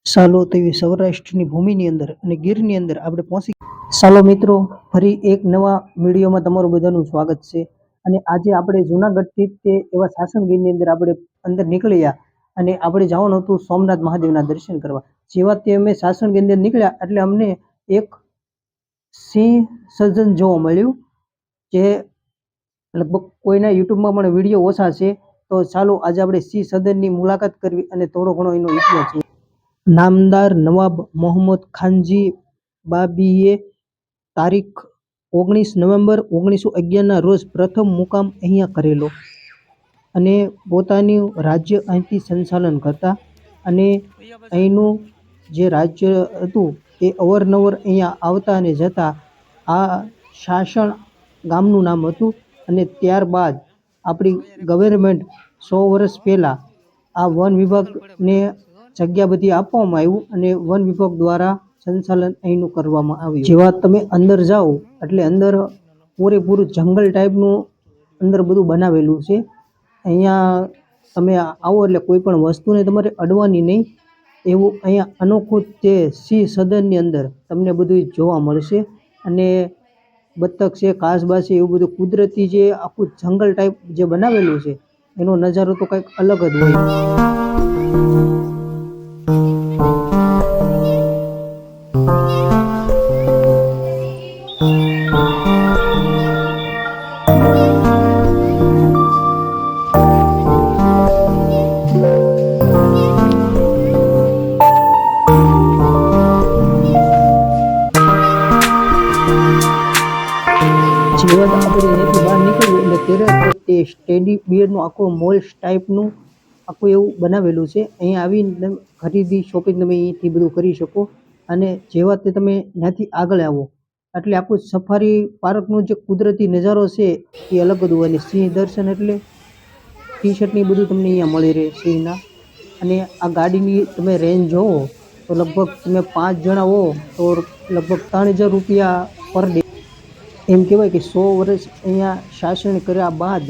સાલો તેવી સૌરાષ્ટ્રની ભૂમિની અંદર અને ગીરની અંદર આપણે પહોંચી. સાલો મિત્રો, ફરી એક નવા વિડીયોમાં તમારું બધાનું સ્વાગત છે. અને આજે આપણે જૂનાગઢથી તે એવા સાસણગીરની અંદર આપણે અંદર નીકળ્યા અને આપણે જવાનું હતું સોમનાથ મહાદેવના દર્શન કરવા. જેવા તે અમે સાસણગીર અંદર નીકળ્યા એટલે અમને એક સિંહ સર્જન જોવા મળ્યું, જે લગભગ કોઈના યુટ્યુબમાં પણ વિડીયો ઓછા છે. તો ચાલો આજે આપણે સિંહ સદનની મુલાકાત કરવી અને થોડો ઘણો એનો ઇતિહાસ છે. નામદાર નવાબ મોહમ્મદ ખાનજી બાબીએ તારીખ 19 નવેમ્બર 1911ના રોજ પ્રથમ મુકામ અહીંયા કરેલો અને પોતાનું રાજ્ય અહીંથી સંચાલન કરતા. અને અહીંનું જે રાજ્ય હતું એ અવારનવાર અહીંયા આવતા અને જતા. આ સાસણ ગામનું નામ હતું. અને ત્યારબાદ આપણી ગવર્મેન્ટ 100 વર્ષ પહેલાં આ વન વિભાગને જગ્યા બધી આપવામાં આવ્યું અને વન વિભાગ દ્વારા સંચાલન અહીંનું કરવામાં આવ્યું. જેવા તમે અંદર જાઓ એટલે અંદર પૂરેપૂરું જંગલ ટાઈપનું અંદર બધું બનાવેલું છે. અહીંયા તમે આવો એટલે કોઈ પણ વસ્તુને તમારે અડવાની નહીં, એવું અહીંયા અનોખું તે સિંહ સદનની અંદર તમને બધું જોવા મળશે. અને બતક છે, કાચબા છે, એવું બધું કુદરતી જે આખું જંગલ ટાઈપ જે બનાવેલું છે એનો નજારો તો કંઈક અલગ જ હોય. જેવા આપણે અહીંયાથી બહાર નીકળ્યું એટલે તરત તે સ્ટેડી બિયરનું આખું મોલ્સ ટાઈપનું આખું એવું બનાવેલું છે. અહીંયા આવીને ખરીદી શોપિંગ તમે અહીંથી બધું કરી શકો. અને જેવા તે તમે ત્યાંથી આગળ આવો એટલે આખું સફારી પાર્કનું જે કુદરતી નજારો છે એ અલગ જ હોય. અને સિંહ દર્શન એટલે ટી શર્ટની બધું તમને અહીંયા મળી રહે સિંહના. અને આ ગાડીની તમે રેન્જ જોવો તો લગભગ તમે 5 જણા હો તો લગભગ 3000 રૂપિયા પર ડે. એમ કહેવાય કે 100 વર્ષ અહીંયા શાસન કર્યા બાદ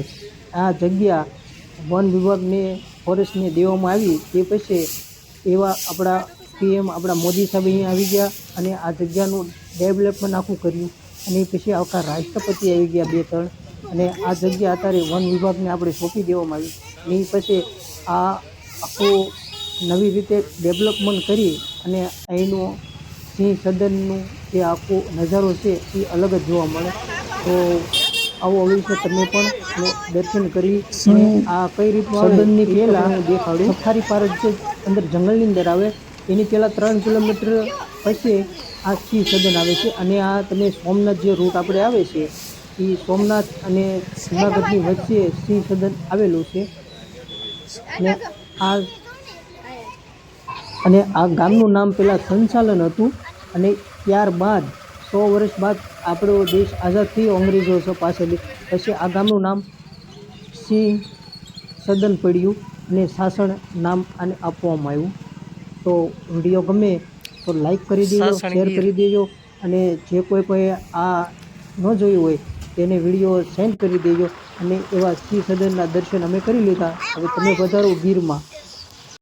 આ જગ્યા વન વિભાગને ફોરેસ્ટને દેવામાં આવી. તે પછી એવા આપણા પીએમ આપણા મોદી સાહેબ અહીંયા આવી ગયા અને આ જગ્યાનું ડેવલપમેન્ટ આખું કર્યું. અને પછી આખા રાષ્ટ્રપતિ આવી ગયા 2-3 અને આ જગ્યા અત્યારે વન વિભાગને આપણે સોંપી દેવામાં આવી. અને પછી આ આખું નવી રીતે ડેવલપમેન્ટ કરી અને અહીંનું સિંહ સદનનું જે આખો નજારો છે એ અલગ જ જોવા મળે. તો આવો અવશ્ય તમે પણ દર્શન કરી. આ કઈ રીતનું સદનની પહેલાં દેખાડ્યું સફારી પાર્ક જે અંદર જંગલની અંદર આવે એની પહેલાં 3 કિલોમીટર પછી આ સિંહ સદન આવે છે. અને આ તમે સોમનાથ જે રૂટ આપણે આવે છે એ સોમનાથ અને જૂનાગઢની વચ્ચે સિંહ સદન આવેલું છે. અને આ ગામનું નામ પહેલાં સંચાલન હતું અને ત્યારબાદ 100 વર્ષ બાદ આપણો દેશ આઝાદ થયો અંગ્રેજો પાસેથી, પછી આ ગામનું નામ સિંહ સદન પડ્યું અને સાસણ નામ આને આપવામાં આવ્યું. તો વિડીયો ગમે તો લાઈક કરી દેજો, શેર કરી દેજો અને જે કોઈ આ ન જોયું હોય તેને વિડીયો સેન્ડ કરી દેજો. અને એવા સિંહ સદનના દર્શન અમે કરી લીધા. હવે તમે પધારો ગીરમાં.